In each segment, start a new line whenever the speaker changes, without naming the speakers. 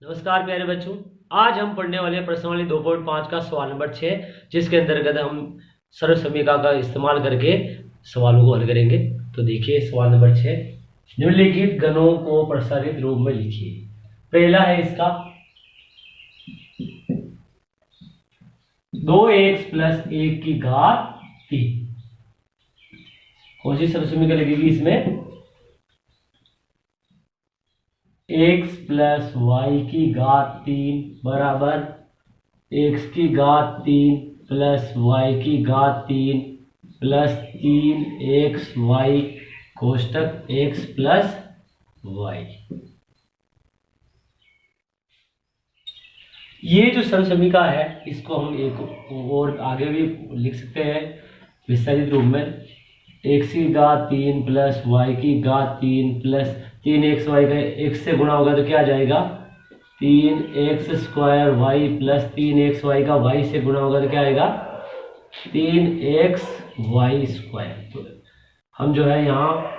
नमस्कार प्यारे बच्चों। आज हम पढ़ने वाले हैं प्रश्नावली 2.5 का सवाल नंबर 6, जिसके अंतर्गत हम सरल समीकरण का इस्तेमाल करके सवालों को हल करेंगे। तो देखिए सवाल नंबर 6, निम्नलिखित गणों को प्रसारित रूप में लिखिए। पहला है इसका 2x + 1 की घात 3। कौन सी सरल समीकरण लगेगी इसमें? x + y की घात 3 बराबर x की घात 3 + y की घात 3 + 3xy कोष्टक x + y। ये जो सरल समीकरण है इसको हम एक और आगे भी लिख सकते हैं विस्तारित रूप में। x की घात 3 + y की घात 3 + 3xy का x से गुणा होगा तो क्या आ जाएगा? 3x² y + 3xy का y से गुणा होगा तो क्या आएगा? 3xy²। तो हम जो है यहाँ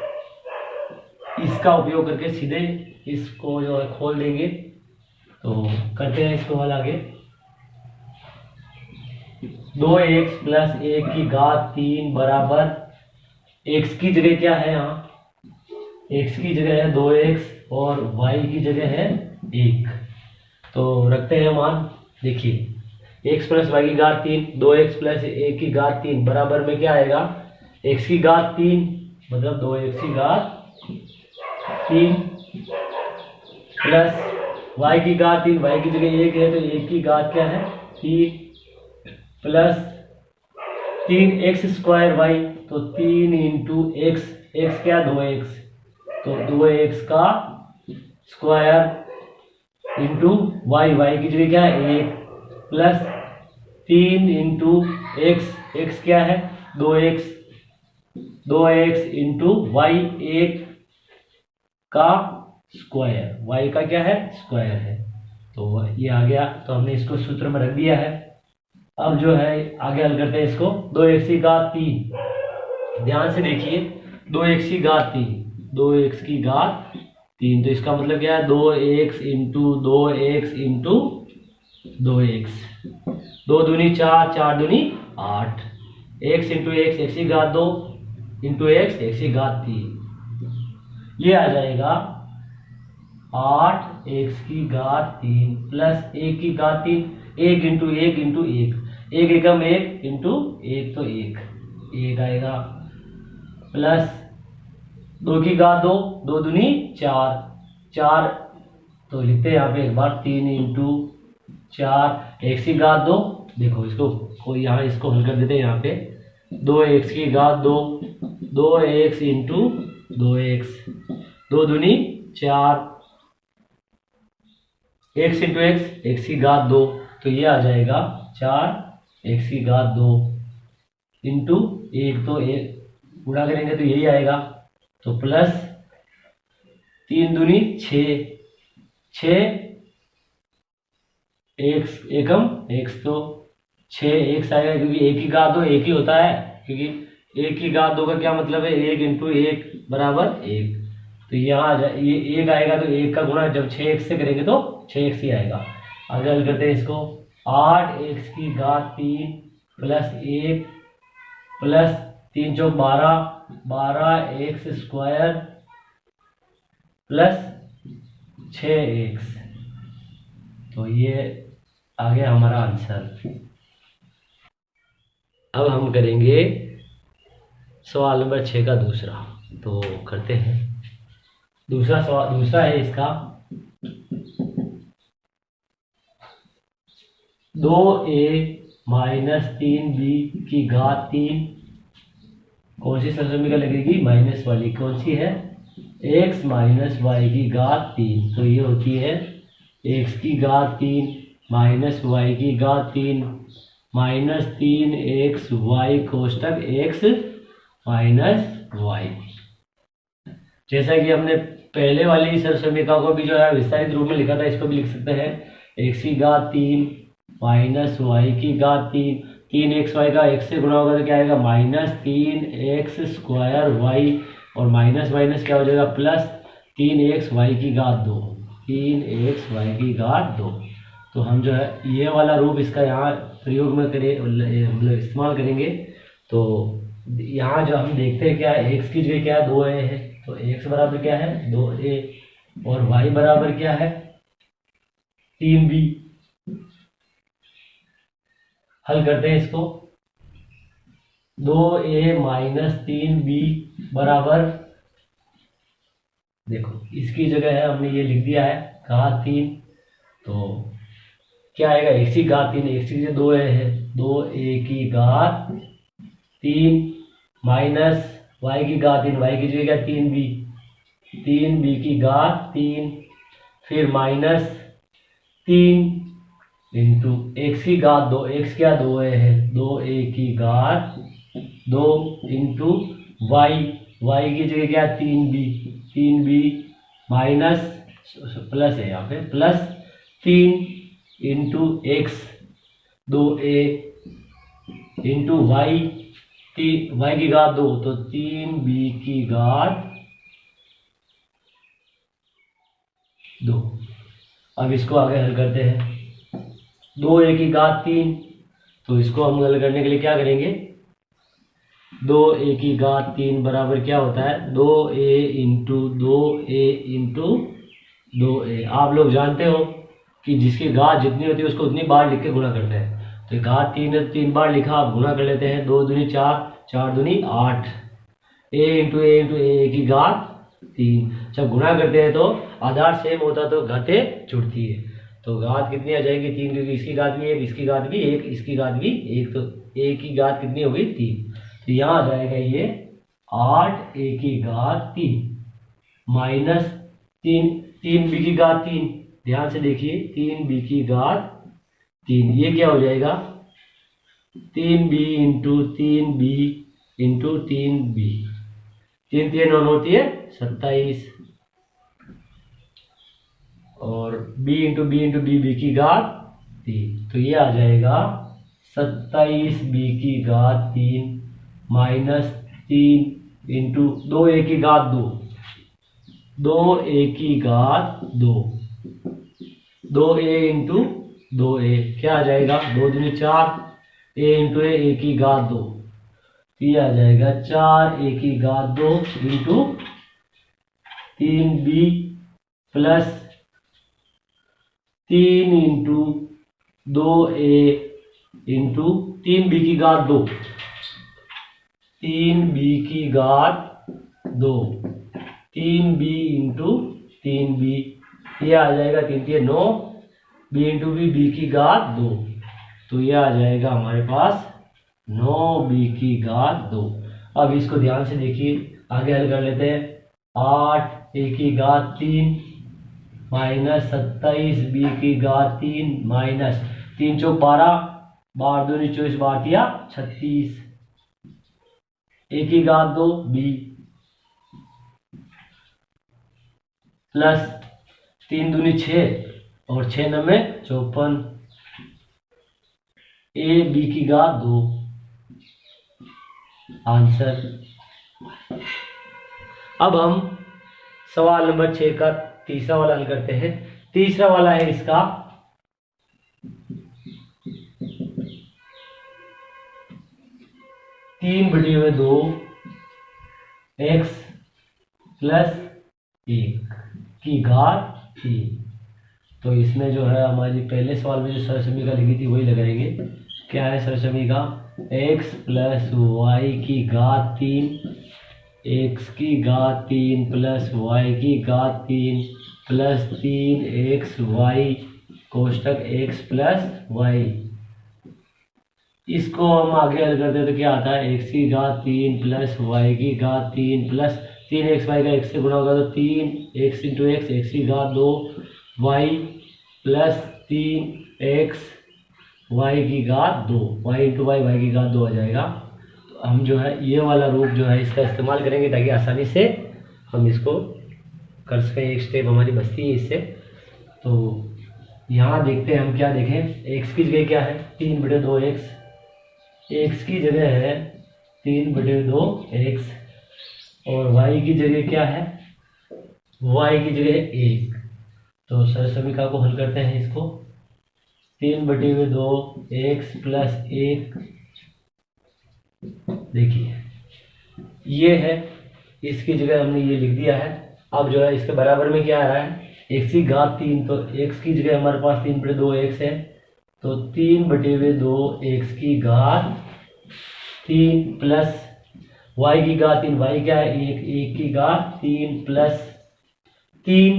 इसका उपयोग करके सीधे इसको जो है खोल देंगे। तो करते हैं इसको हल आगे। 2x + 1 की घात 3 बराबर x की जगह क्या है? यहाँ x की जगह है 2x और y की जगह है 1। तो रखते हैं मान। देखिए x + y की घात 3, 2x + 1 की घात 3 बराबर में क्या आएगा? x की घात 3 मतलब 2x की घात 3 प्लस y की घात 3, y की जगह 1 है तो 1 की घात क्या है? 3 प्लस 3x² y, तो 3 × x, x क्या? 2x, तो 2x का स्क्वायर इंटू y, y की जगह क्या है? 1 प्लस 3 × x, x क्या है? 2x, 2x इंटू y, 1 का स्क्वायर, y का क्या है? स्क्वायर है। तो ये आ गया, तो हमने इसको सूत्र में रख दिया है। अब जो है आगे हल करते हैं इसको। 2x की घात 3, ध्यान से देखिए 2x की घात 3, 2x की घात 3, तो इसका मतलब क्या है? 2x into 2x into 2x, 2 दूनी 4, 4 दूनी 8, x इंटू x, x की घात 2 इंटू x, x की घात 3, ये आ जाएगा 8x की घात 3 प्लस 1 की घात 3, 1 इंटू 1 इंटू 1, 1 एकम 1 इंटू 1 तो 1 आएगा, प्लस 2 की घात 2, 2 दूनी 4, 4 तो लिखते हैं यहाँ पे एक बार 3 इंटू 4, x की घात 2। देखो इसको यहाँ इसको हल कर देते हैं यहाँ पे। 2x की घात 2, 2x इंटू 2x, 2 दूनी 4, x इंटू x, x की घात 2, तो ये आ जाएगा 4x की घात 2 इंटू 1, तो 1 गुणा करेंगे तो यही आएगा, तो प्लस 3 दूनी 6, 6 x एकम x, तो 6x आएगा क्योंकि 1 की घात 2 1 ही होता है, क्योंकि 1 की घात 2 का क्या मतलब है? 1 इंटू 1 बराबर 1। तो यहाँ ये 1 आएगा तो 1 का गुणा जब 6x से करेंगे तो 6x ही आएगा। आगे हल करते हैं इसको। 8x की घात 3 प्लस 1 प्लस 3 चौक 12, 12x² प्लस 6x, तो ये आ गया हमारा आंसर। अब हम करेंगे सवाल नंबर 6 का दूसरा। तो करते हैं दूसरा सवाल। दूसरा है इसका 2a - 3b की घात 3। कौन सी सरल समीकरण लगेगी? माइनस वाली। कौन सी है? x - y की घात 3, तो ये होती है x की घात 3 माइनस y की घात 3 माइनस 3xy कोष्टक x - y। जैसा कि हमने पहले वाली सरल समीकरण को भी जो है विस्तारित रूप में लिखा था, इसको भी लिख सकते हैं। x की घात 3 माइनस y की घात 3, 3xy का x से गुणा होगा तो क्या आएगा? -3x² y, और माइनस माइनस क्या हो जाएगा? प्लस 3xy की घात 2। 3xy की घात 2। तो हम जो है ये वाला रूप इसका यहाँ प्रयोग में करें, मतलब इस्तेमाल करेंगे। तो यहाँ जो हम देखते हैं क्या है, x की जगह क्या है 2a है, तो x बराबर क्या है 2a, और y बराबर क्या है 3b। हल करते हैं इसको। 2a माइनस 3b बराबर, देखो इसकी जगह है हमने ये लिख दिया है घात 3, तो क्या आएगा x की घात 3, x की जगह 2a है, 2a की घात 3 माइनस y की घात 3, y की जगह क्या 3b, 3b की घात 3, फिर माइनस 3 इंटू एक्स की घात 2, एक्स क्या 2a है, 2a की घात 2 इंटू वाई, वाई की जगह क्या 3b, 3b माइनस प्लस है यहाँ पे plus 3 into x 2a into y, y की घात 2, तो 3b की घात 2। अब इसको आगे हल करते हैं। 2a की घात 3, तो इसको हम हल करने के लिए क्या करेंगे, 2a की घात 3 बराबर क्या होता है 2a into 2a into 2a। आप लोग जानते हो कि जिसकी घात जितनी होती है उसको उतनी बार लिख के गुणा करते हैं। तो घात 3 बार लिखा, आप गुणा कर लेते हैं, 2 दूनी 4, 4 दूनी 8, a इंटू a की घात 3। जब गुणा करते हैं तो आधार सेम होता तो घातें जुड़ती है, तो घात कितनी आ जाएगी 3, क्योंकि इसकी घात भी 1, इसकी घात भी 1, इसकी घात भी 1, तो a की घात कितनी होगी 3। तो यहाँ आ जाएगा ये 8a की घात 3 माइनस 3b की घात 3, ध्यान से देखिए 3b की घात 3, ये क्या हो जाएगा 3b into 3b into 3b, 3 3 9 होती है 27, और b इंटू b की घात 3, तो ये आ जाएगा 27b की घात 3 माइनस 3 इंटू 2a की घात 2, 2a की घात 2, 2a इंटू 2a क्या आ जाएगा 2 दूनी 4, a इंटू a की घात 2, ये आ जाएगा 4a की घात 2 into 3b plus 3 into 2a into 3b की घात 2, 3b की घात 2, 3b इंटू 3b, ये आ जाएगा 3 3 9, b इंटू b की घात 2, तो ये आ जाएगा हमारे पास 9b की घात 2। अब इसको ध्यान से देखिए, आगे हल कर लेते हैं। 8a की घात 3 माइनस 27b की घात 3 माइनस 3 चौक 12, 12 दूनी 24, 12 36, a की घात 2 b प्लस 3 दूनी 6 और 6 9 54, a b की घात 2, आंसर। अब हम सवाल नंबर 6 का तीसरा वाला हल करते हैं। तीसरा वाला है इसका 3/2 x प्लस 1 की घात 3। तो इसमें जो है हमारी पहले सवाल में जो सरसमीका लिखी थी वही लगाएंगे। क्या है सरसमीका, x प्लस वाई की घात 3, x की घात 3 प्लस y की घात 3 plus 3xy कोष्टक x plus y। इसको हम आगे हल करते हैं तो क्या आता है, x की घात 3 प्लस y की घात 3 प्लस 3xy का x से गुणा होगा तो 3x इंटू एक्स, x की घात 2 y प्लस 3x y की घात 2, y इंटू वाई, y की घात 2 आ जाएगा। तो हम जो है ये वाला रूप जो है इसका इस्तेमाल करेंगे ताकि आसानी से हम इसको कर सकें, एक स्टेप हमारी बचती है इससे। तो यहाँ देखते हैं हम क्या देखें, x की जगह क्या है 3/2x, x की जगह है 3/2x, और y की जगह क्या है, y की जगह 1, तो सर समीकरण को हल करते हैं इसको। 3/2 x प्लस 1, देखिए ये है, इसकी जगह हमने ये लिख दिया है। अब जो है इसके बराबर में क्या आ रहा है, x की घात 3, तो x की जगह हमारे पास 3/2 x है, तो 3/2 x की घात 3 प्लस y की घात 3, y क्या है 1 की घात 3 प्लस 3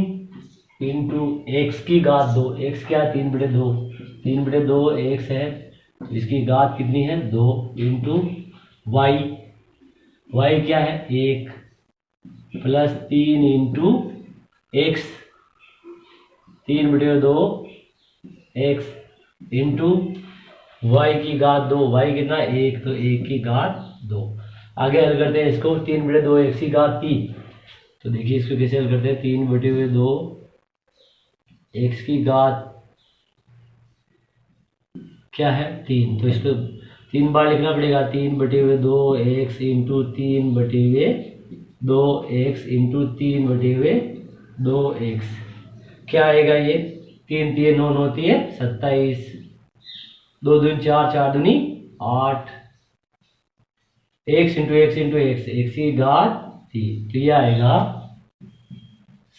इंटू x की घात 2, x क्या है 3/2 x है, इसकी घात कितनी है 2 इंटू y क्या है 1 plus 3 into x, 3/2 x into y की घात 2, y कितना 1, तो 1 की घात 2। आगे हल करते हैं इसको, 3/2 x की घात 3, तो देखिए इसको कैसे हल करते हैं, 3/2 x की घात क्या है 3, तो इसको 3 बार लिखना पड़ेगा, 3/2 x into 3/2 x into 3/2 x, क्या आएगा ये 3 3 9 9 3 27, 2 दूनी 4 4 दूनी 8, x into x into x की घात 3, तो ये आएगा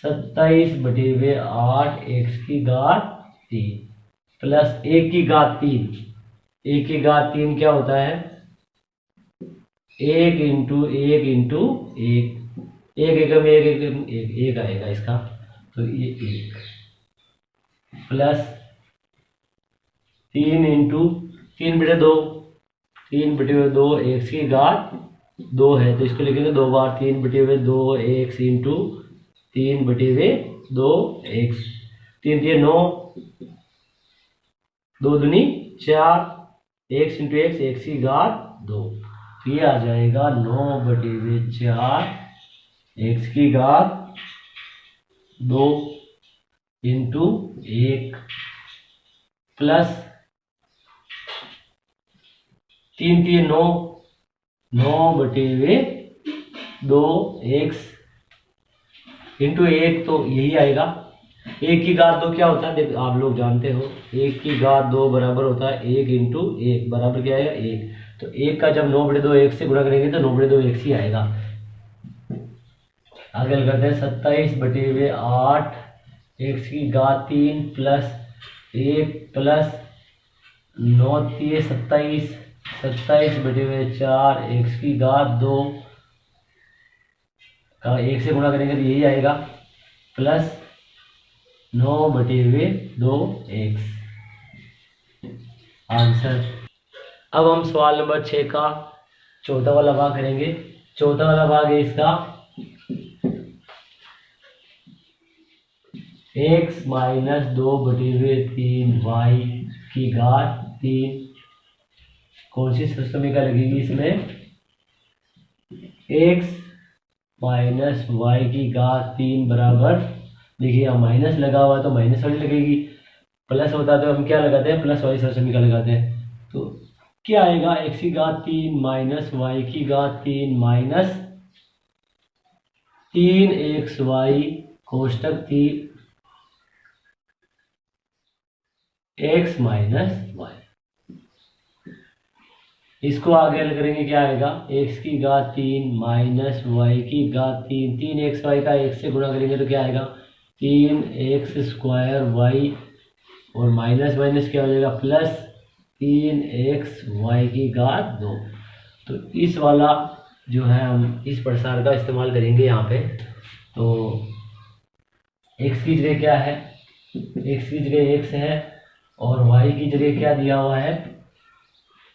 27/8 x की घात 3 प्लस 1 की घात 3, 1 की घात 3 क्या होता है 1 इंटू 1 इंटू 1, 1 एकम 1 एकम 1 आएगा इसका, तो ये 1 प्लस 3 इंटू 3/2 x की घात 2 है, तो इसको लिखेंगे 2 बार, 3/2 x इंटू 3/2 x, 3 3 9, 2 दूनी 4, x इंटू x की घात 2, तो ये आ जाएगा 9/4 x की घात 2 इंटू 1 प्लस 3 3 9, 9/2 x इंटू 1, तो यही आएगा। 1 की घात 2 क्या होता है, देखो आप लोग जानते हो, 1 की घात 2 बराबर होता है 1 इंटू 1, बराबर क्या आएगा 1, तो 1 का जब 9/2 x से गुणा करेंगे तो 9/2 x ही आएगा। आगे करते हैं 27/8 x की घात 3 प्लस 1 प्लस 9 3 27, 27/4 x की घात 2 का 1 से गुणा करेंगे तो यही आएगा, प्लस 9/2 x आंसर। अब हम सवाल नंबर 6 का चौथा वाला भाग करेंगे। चौथा वाला भाग है इसका x माइनस 2/3y की घात 3, कौन सी समीकरण लगेगी इसमें, x माइनस y की घात 3 बराबर, देखिए यहाँ माइनस लगा हुआ है तो माइनस वाली लगेगी, प्लस होता तो हम क्या लगाते हैं प्लस वाली समीकरण लगाते हैं, तो क्या आएगा x की घात 3 माइनस y की घात 3 minus 3xy कोष्टक 3 x minus y, इसको आगे हल करेंगे क्या आएगा, x की घात 3 माइनस y की घात 3, 3xy का 1 से गुणा करेंगे तो क्या आएगा 3x² और माइनस माइनस क्या हो जाएगा प्लस 3xy की घात 2। तो इस वाला जो है हम इस प्रसार का इस्तेमाल करेंगे यहाँ पे। तो x की जगह क्या है, x की जगह x है और y की जगह क्या दिया हुआ है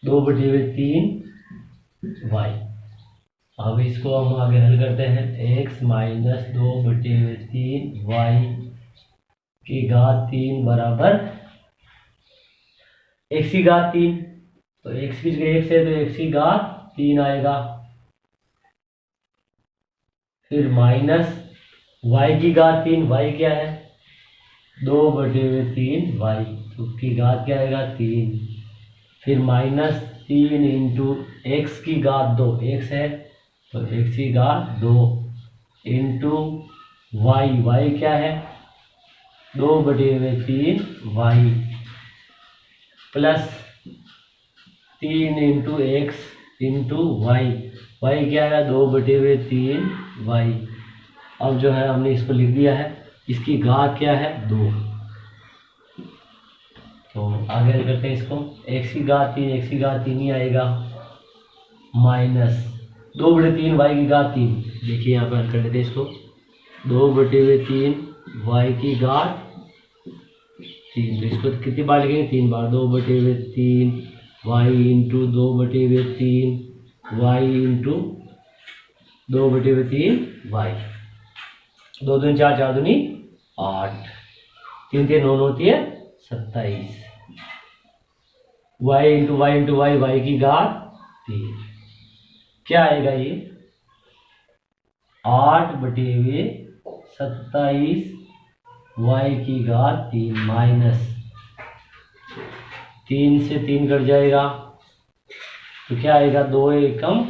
2/3y। अब इसको हम आगे हल करते हैं, x माइनस 2/3y की घात 3 बराबर x की घात 3, तो x की जगह x है तो x की घात 3 आएगा, फिर माइनस y की घात 3, y क्या है 2/3y, तो उसकी घात क्या आएगा 3, फिर माइनस 3 इंटू एक्स की घात 2, x है तो x की घात 2 इंटू y, y क्या है 2/3 y plus 3 into x into y. Y क्या है 2/3 वाई। अब जो है हमने इसको लिख दिया है, इसकी घात क्या है 2। तो आगे करते हैं इसको, एक्स की घात 3, एक्स की घात 3 ही आएगा, माइनस 2/3 वाई की घात 3। देखिए यहाँ पर हल कर लेते हैं इसको, 2/3 वाई की घात 3। तो इसको कितनी बार लिखेंगे 3 बार, 2/3 y into 2/3 y into 2/3 y. 2 दूनी 4, 4 दूनी 8, 3 3 9 होती है 27। Y into y into y, y की घात 3 क्या आएगा ये 8/27 वाई की घात 3 माइनस 3 से 3 कट जाएगा तो क्या आएगा 2 एकम,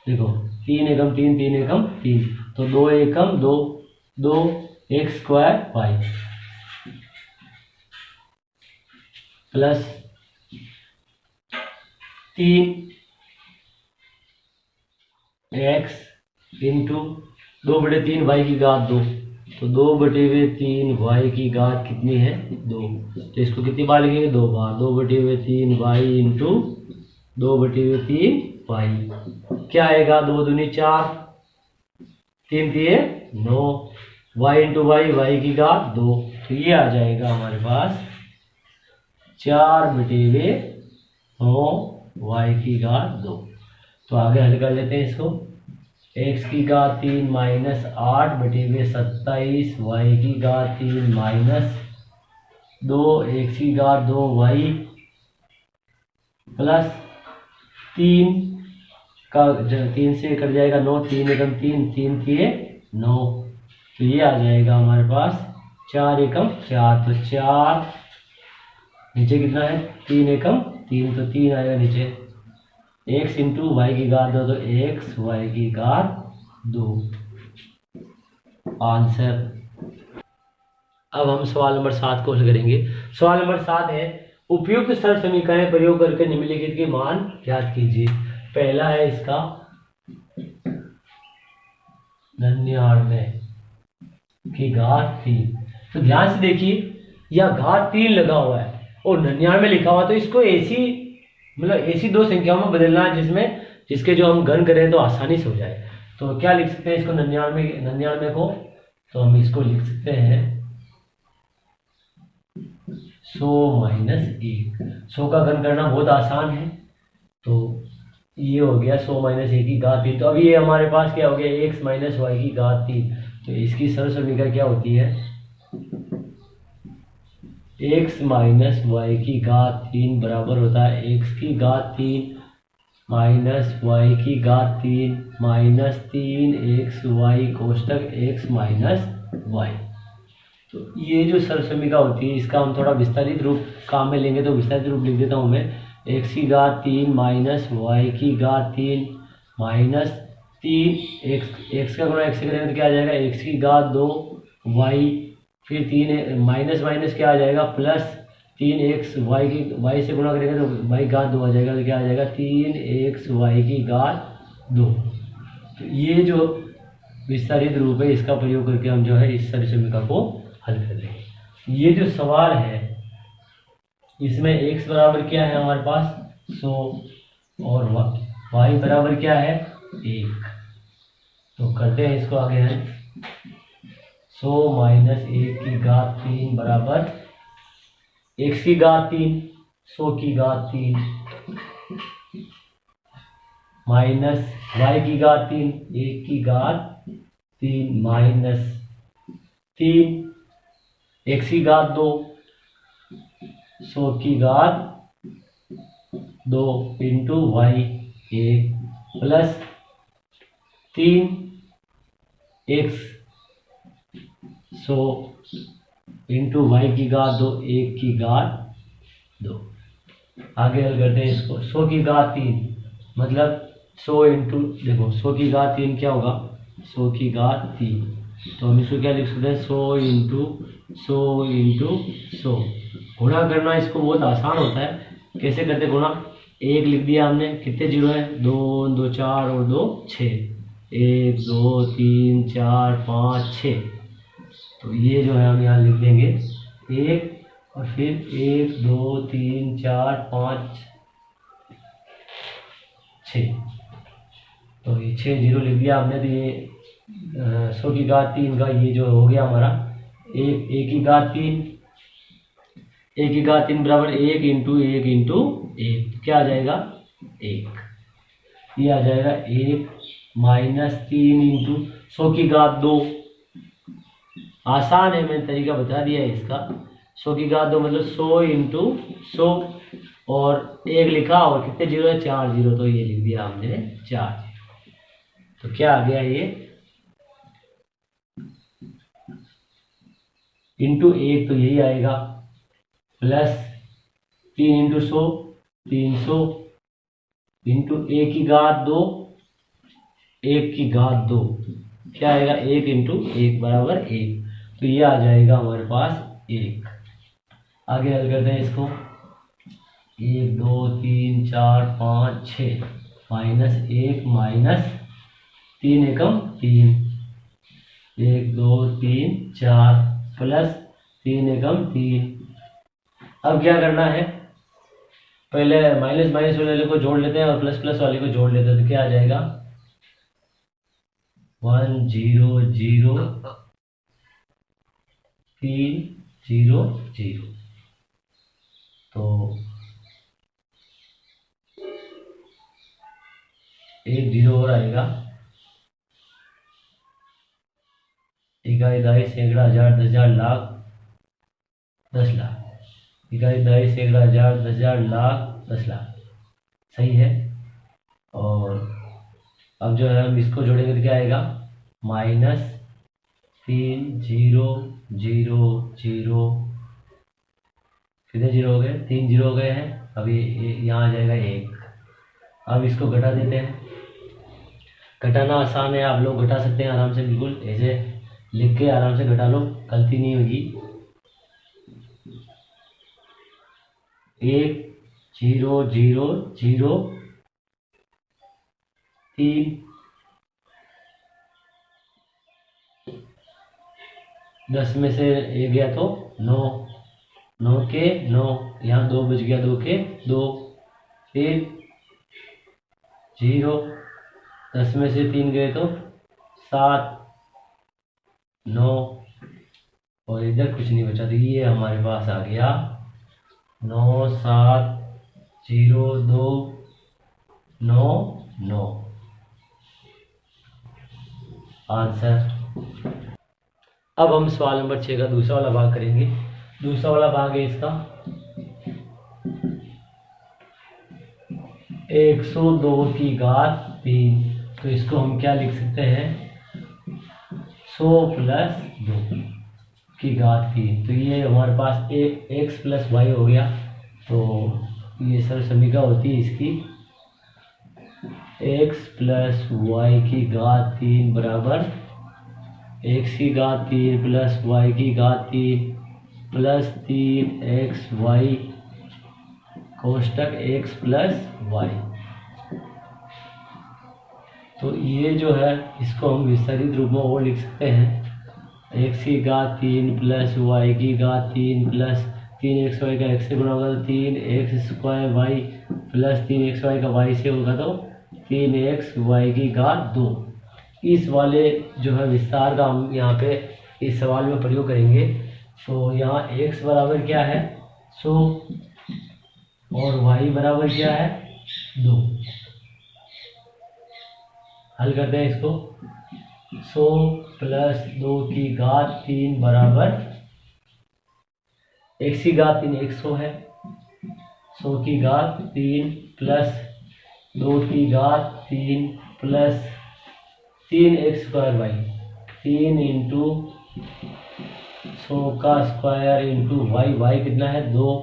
देखो 3 एकम 3, 3 एकम 3, तो 2 एकम 2, 2 x square y plus 3 x into 2/3 y की घात 2। तो 2/3 वाई की घात कितनी है 2। तो इसको कितनी बार लिखेंगे 2 बार, 2/3 वाई इंटू 2/3 वाई। क्या आएगा 2 दूनी 4, 3 3 9, वाई इंटू वाई, वाई की घात 2। तो ये आ जाएगा हमारे पास 4/9 वाई की घात 2। तो आगे हल कर लेते हैं इसको, एक्स की घात 3 माइनस 8/27 वाई की घात 3 माइनस 2 एक्स की घात 2 वाई प्लस 3 का 3 से कट जाएगा 9, 3 एकम 3, 3 3 9। तो ये आ जाएगा हमारे पास 4 एकम 4, तो 4 नीचे कितना है 3 एकम 3, तो 3 आएगा नीचे, एक्स इंटू वाई की घात 2, तो एक्स वाई की घात 2 आंसर। अब हम सवाल नंबर 7 को हल करेंगे। सवाल नंबर 7 है, उपयुक्त सरल समीकरण प्रयोग करके निम्नलिखित के मान ज्ञात कीजिए। पहला है इसका 99 की घात 3। तो ध्यान से देखिए, यह घात 3 लगा हुआ है और 99 लिखा हुआ, तो इसको ऐसी मतलब ऐसी दो संख्याओं में बदलना है जिसमें जिसके जो हम घन करें तो आसानी से हो जाए। तो क्या लिख सकते हैं इसको 99 को, तो हम इसको लिख सकते हैं 100 माइनस 1। 100 का घन करना बहुत आसान है, तो ये हो गया 100 माइनस 1 की घात 3। तो अब ये हमारे पास क्या हो गया एक्स माइनस वाई की घात 3। तो इसकी सरल समीकरण क्या होती है एक्स माइनस वाई की घात 3 बराबर होता है एक्स की घात 3 माइनस वाई की घात 3 माइनस 3 एक्स वाई कोष्टक एक्स माइनस वाई। तो ये जो सरल समीकरण होती है इसका हम थोड़ा विस्तारित रूप काम में लेंगे, तो विस्तारित रूप लिख देता हूँ मैं, एक्स की घात 3 माइनस वाई की घात 3 माइनस 3 एक्स का गुणा एक्स से करेंगे तो क्या आ जाएगा एक्स की घात 2 वाई, फिर 3 माइनस माइनस क्या आ जाएगा प्लस 3 एक्स वाई से गुणा करेंगे तो वाई घात 2 आ जाएगा, तो क्या आ जाएगा 3 एक्स वाई की घात 2। तो ये जो विस्तारित रूप है इसका प्रयोग करके हम जो है इस सरल समीकरण को हल कर लेंगे। ये जो सवाल है इसमें x बराबर क्या है हमारे पास 100 और y बराबर क्या है 1। तो करते हैं इसको आगे है 100 माइनस 1 की घात 3 बराबर x की घात 3 100 की घात 3 माइनस y की घात 3 1 की घात 3 माइनस 3 x की घात 2 100 की घात 2 into y 1 plus 3 x 100 into y की घात 2 1 की घात 2। आगे हल करते हैं इसको 100 की घात 3 मतलब 100 इंटू देखो 100 की घात 3 क्या होगा 100 की घात 3 तो हम इसको क्या लिख सकते हैं, 100 इंटू 100 गुणा करना इसको बहुत आसान होता है। कैसे करते गुणा, 1 लिख दिया हमने, कितने जीरो है, 2 2 4 और 2 6, 1 2 3 4 5 6। तो ये जो है हम यहाँ लिख देंगे 1 और फिर 1 2 3 4 5 6। तो ये 6 जीरो लिख दिया हमने। तो ये 100 की घात 3 का ये जो हो गया हमारा 1 की घात 3, 1 की घात 3 बराबर 1 इंटू 1 इंटू 1, क्या आ जाएगा 1। ये आ जाएगा 1 माइनस 3 इंटू 100 की घात 2। आसान है, मैंने तरीका बता दिया है इसका। 100 की घात 2 मतलब 100 इंटू 100 और 1 लिखा और कितने जीरो है, 4 जीरो, तो ये लिख दिया हमने 4 जीरो। तो क्या आ गया ये इंटू 1, तो यही आएगा, प्लस 3 इंटू 100 300 इंटू 1 की घात 2 1 की घात 2, क्या आएगा 1 इंटू 1 बराबर 1। तो ये आ जाएगा हमारे पास 1। आगे हल करते हैं इसको, 1 2 3 4 5 6 माइनस 1 माइनस 3 एकम 3, 1 2 3 4 प्लस 3 एकम 3। अब क्या करना है, पहले माइनस माइनस वाले को जोड़ लेते हैं और प्लस प्लस वाले को जोड़ लेते हैं। तो क्या आ जाएगा 1 0 0 3 0 0। तो 1 0 और आएगा, इकाई दहाई सैकड़ा हजार 10,000 लाख 10 लाख, इकाई दहाई सैकड़ा हजार 10,000 लाख 10 लाख, सही है। और अब जो है हम इसको जोड़ेंगे तो क्या आएगा, माइनस 3 0 0 0, कितने जीरो हो गए, 3 जीरो हो गए हैं। अभी यहाँ आ जाएगा 1। अब इसको घटा देते हैं, घटाना आसान है, आप लोग घटा सकते हैं आराम से, बिल्कुल ऐसे लिख के आराम से घटा लो, गलती नहीं होगी। 1 0 0 0 3, 10 में से 1 गया तो 9, 9 के 9, यहाँ 2 बच गया, 2 के 2, फिर 0, 10 में से 3 गए तो 7 9, और इधर कुछ नहीं बचा। तो ये हमारे पास आ गया 9 7 0 2 9 9 आंसर। अब हम सवाल नंबर 6 का दूसरा वाला भाग करेंगे। दूसरा वाला भाग है इसका 102 की घात 3। तो इसको हम क्या लिख सकते हैं, 100 प्लस 2 की घात 3। तो ये हमारे पास x प्लस वाई हो गया। तो ये सर्व समीकरण होती है इसकी, x प्लस वाई की घात 3 बराबर x की घात 3 प्लस y की घात 3 प्लस 3x वाई कोष्टक x प्लस वाई। तो ये जो है इसको हम विस्तारित रूप में और लिख सकते हैं, x की घात 3 प्लस y की घात 3 प्लस 3x वाई का x से गुणा होगा तो 3x square y plus 3x y का y से होगा तो 3x वाई की घात 2। इस वाले जो है विस्तार का हम यहाँ पे इस सवाल में प्रयोग करेंगे। तो यहाँ x बराबर क्या है 100 और y बराबर क्या है 2। हल करते हैं इसको, 100 प्लस 2 की घात 3 बराबर x की घात 3 100 है, 100 की घात 3 प्लस 2 की घात 3 plus 3x square Y, 3 into 100 का स्क्वायर इंटू वाई, वाई कितना है 2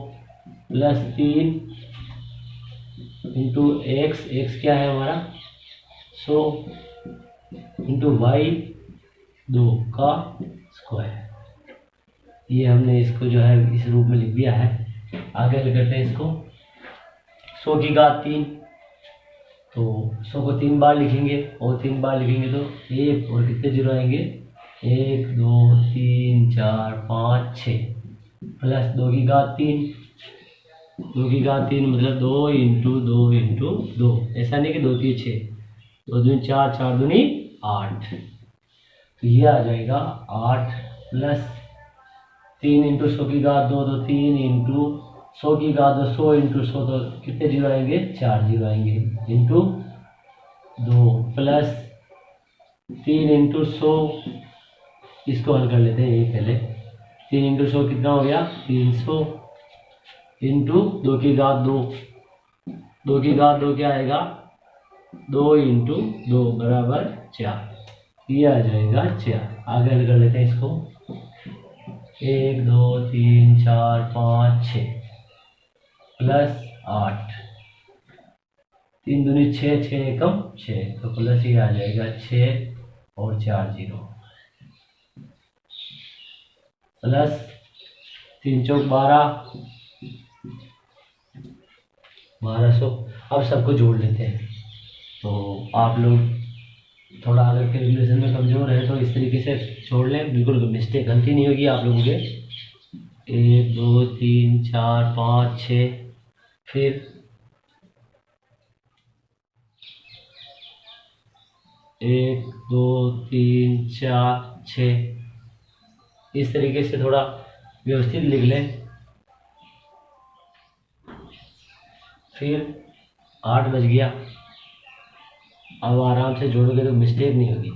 प्लस 3 इंटू एक्स, एक्स क्या है हमारा 100 इंटू वाई 2 का स्क्वायर। ये हमने इसको जो है इस रूप में लिख दिया है। आगे करते हैं इसको 100 की घात 3, तो 100 को 3 बार लिखेंगे और 3 बार लिखेंगे तो 1 और कितने जीरो आएंगे, 1 2 3 4 5 6 प्लस 2 की घात 3, 2 की घात 3 मतलब 2 इंटू 2 इंटू 2, ऐसा नहीं कि 2 3 6, 2 दूनी 4 4 दूनी 8, तो ये आ जाएगा 8 प्लस 3 इंटू 100 की घात 2 तो 3 इंटू 100 की घात 2, 100 इंटू 100 तो कितने जीरो आएंगे, 4 जीरो आएंगे, इंटू 2 प्लस 3 इंटू 100, इसको हल कर लेते हैं ये पहले। 3 इंटू 100 कितना हो गया, 300 इंटू 2 की घात 2, 2 की घात 2 क्या आएगा, 2 इंटू 2 बराबर 4, ये आ जाएगा 4। आगे हल कर लेते हैं इसको। 1 2 3 4 5 6 प्लस 8, 3 दूनी 6 6 एकम 6, तो प्लस ये आ जाएगा 6 और 4 जीरो, प्लस 3 चौक 12, 1200। अब सबको जोड़ लेते हैं। तो आप लोग थोड़ा अगर कैलकुलेशन में कमज़ोर है तो इस तरीके से जोड़ लें, बिल्कुल मिस्टेक गलती नहीं होगी आप लोगों के। 1 2 3 4 5 6, फिर 1 2 3 4 6, इस तरीके से थोड़ा व्यवस्थित लिख लें। फिर 8 बज गया, अब आराम से जोड़ोगे तो मिस्टेक नहीं होगी।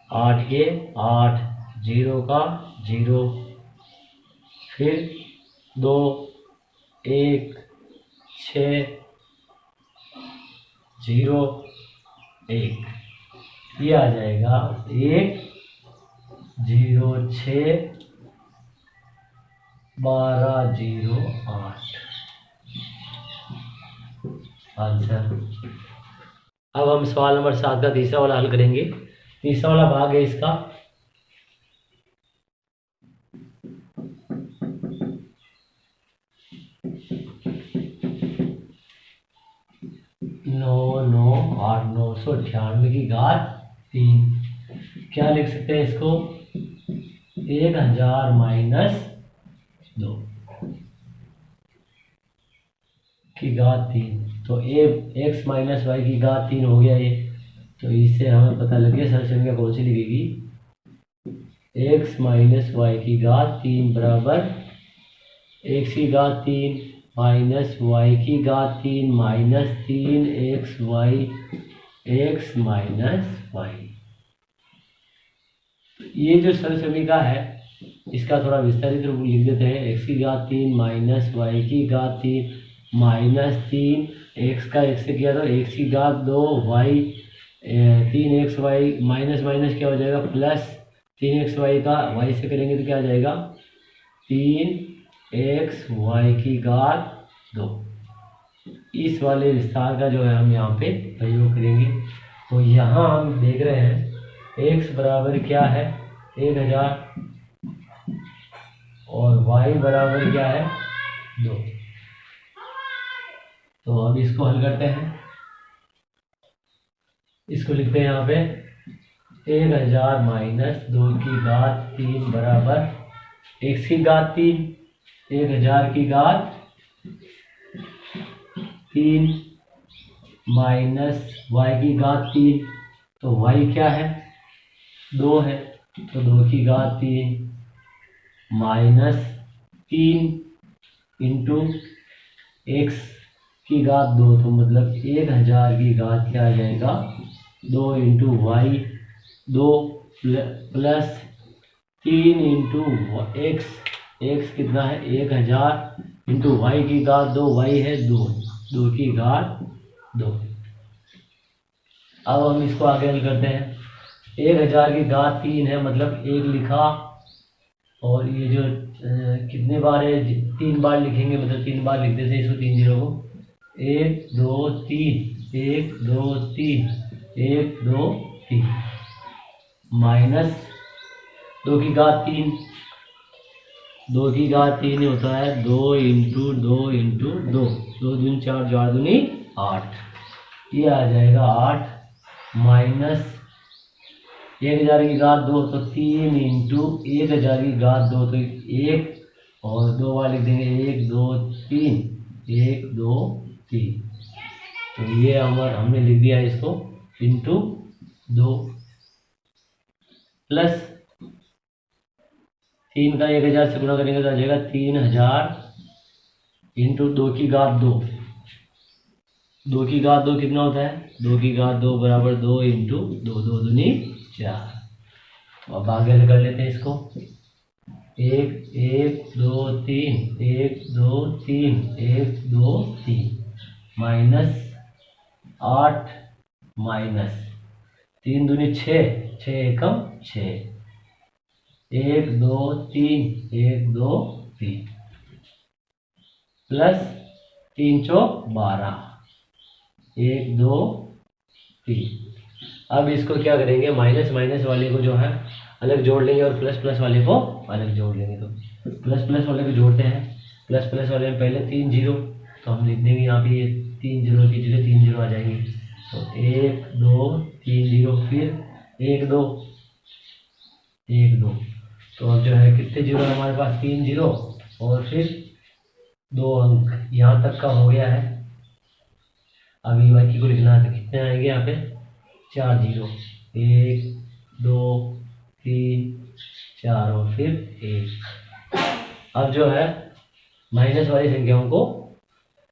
8 के 8, 0 का 0, फिर 2 1 6 0 1, ये आ जाएगा 1 0 6 12 0 8 आंसर। अब हम सवाल नंबर 7 का तीसरा वाला हल करेंगे। तीसरा वाला भाग है इसका, नौ 998 की घात 3। क्या लिख सकते हैं इसको, 1000 माइनस 2 की घात 3, तो x माइनस वाई की घात 3 हो गया ये। तो इससे हमें पता लग गया सरल संख्या कौन सी लिखेगी, x माइनस वाई की घात 3 बराबर x की घात 3 माइनस वाई की घात 3 minus 3x y, x minus y. ये जो सरल समीकरण है इसका थोड़ा विस्तारित रूप लिख देते हैं। x की घात 3 माइनस वाई की घात 3 माइनस 3, x का x से किया तो x की घात 2 Y 3x Y minus minus क्या हो जाएगा, प्लस 3x वाई का y से करेंगे तो क्या आ जाएगा, 3x वाई की घात 2। इस वाले विस्तार का जो है हम यहाँ पे प्रयोग करेंगे। तो यहाँ हम देख रहे हैं x बराबर क्या है 1000 और y बराबर क्या है 2। तो अब इसको हल करते हैं। इसको लिखते हैं यहाँ पे 1000 माइनस 2 की घात 3 बराबर x की घात 3, 1000 की घात 3 माइनस y की घात 3, तो y क्या है 2 है, तो 2 की घात 3 माइनस 3 इंटू x की घात 2, तो मतलब 1000 की घात क्या आ जाएगा 2 into y 2 plus 3 into x कितना है 1000 इंटू वाई की घात 2, वाई है 2 की घात 2। अब हम इसको आगे हल करते हैं। 1000 की घात 3 है मतलब 1 लिखा, और ये जो कितने बार है 3 बार लिखेंगे मतलब 3 बार लिख देते हैं इसको 3 जीरो को, 1 2 3 1 2 3 1 2 3 माइनस 2 की घात 3, 2 की घात 3 होता है 2 इंटू 2 इंटू 2, 2 दूनी 4, 4 दूनी 8, ये आ जाएगा 8 माइनस 1000 की घात 2 तो 3 इंटू 1000 की घात 2 तो 1 और 2 बार लिख देंगे 1 2 3, 1 2 3, तो ये हमने लिख दिया इसको इंटू 2 प्लस 3 का 1000 से गुणा करेंगे तो आ जाएगा 3000 इंटू 2 की घात 2, 2 की घात 2 कितना होता है 2 की घात 2 बराबर 2 इंटू 2, 2 दूनी 4। अब आगे कर लेते हैं इसको 1 1 2 3, 1 2 3, 1 2 3 माइनस 8 माइनस 3 दूनी 6, 6 एकम 6, 1 2 3, 1 2 3 प्लस 3 चौक 12, 1 2 3। अब इसको क्या करेंगे माइनस माइनस वाले को जो है अलग जोड़ लेंगे और प्लस प्लस वाले को अलग जोड़ लेंगे। तो प्लस प्लस वाले को जोड़ते हैं, प्लस प्लस वाले में पहले 3 जीरो, तो हम लिख देंगे यहाँ पे ये 3 जीरो की जगह 3 जीरो आ जाएंगे, तो 1 2 3 जीरो, फिर 1 2 1 2, तो अब जो है कितने जीरो है हमारे पास 3 जीरो और फिर 2 अंक, यहाँ तक का हो गया है। अब ई वाई को लिखना है तो कितने आएंगे यहाँ पे 4 जीरो, 1 2 3 4 और फिर 1। अब जो है माइनस वाली संख्याओं को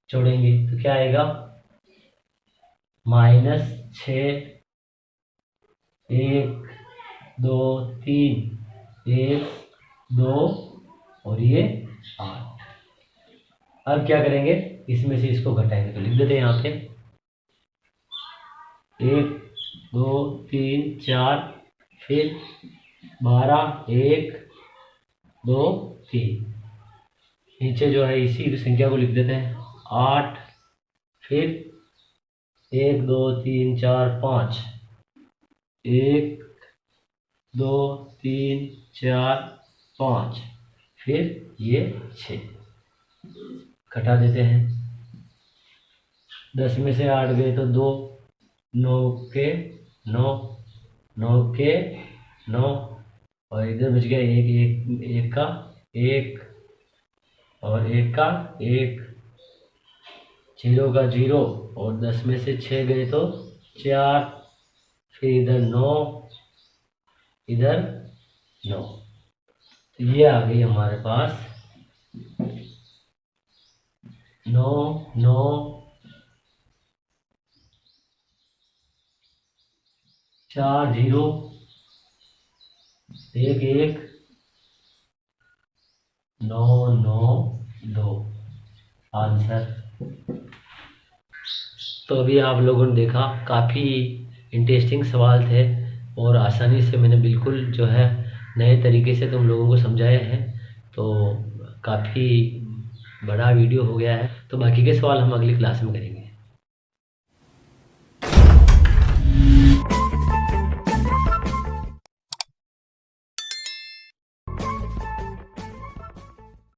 जोड़ेंगे तो क्या आएगा -6 1 2 3 1 2 और ये 8। अब क्या करेंगे इसमें से इसको घटाएंगे, तो लिख देते हैं यहाँ पे 1 2 3 4 फिर 12 1 2 3, नीचे जो है इसी संख्या को लिख देते हैं 8, फिर 1 2 3 4 5, 1 2 3 4 5, फिर ये 6, घटा देते हैं 10 में से 8 गए तो 2, 9 के 9, 9 के 9 और इधर बच गया 1 1 का 1 और 1 का 1, 0 का 0 और 10 में से 6 गए तो 4, फिर इधर 9 इधर 9, तो ये आ गई हमारे पास 9 9 4 0 1 1 9 9 2 आंसर। तो अभी आप लोगों ने देखा काफ़ी इंटरेस्टिंग सवाल थे और आसानी से मैंने बिल्कुल जो है नए तरीके से तुम लोगों को समझाया है, तो काफ़ी बड़ा वीडियो हो गया है। तो बाकी के सवाल हम अगली क्लास में करेंगे।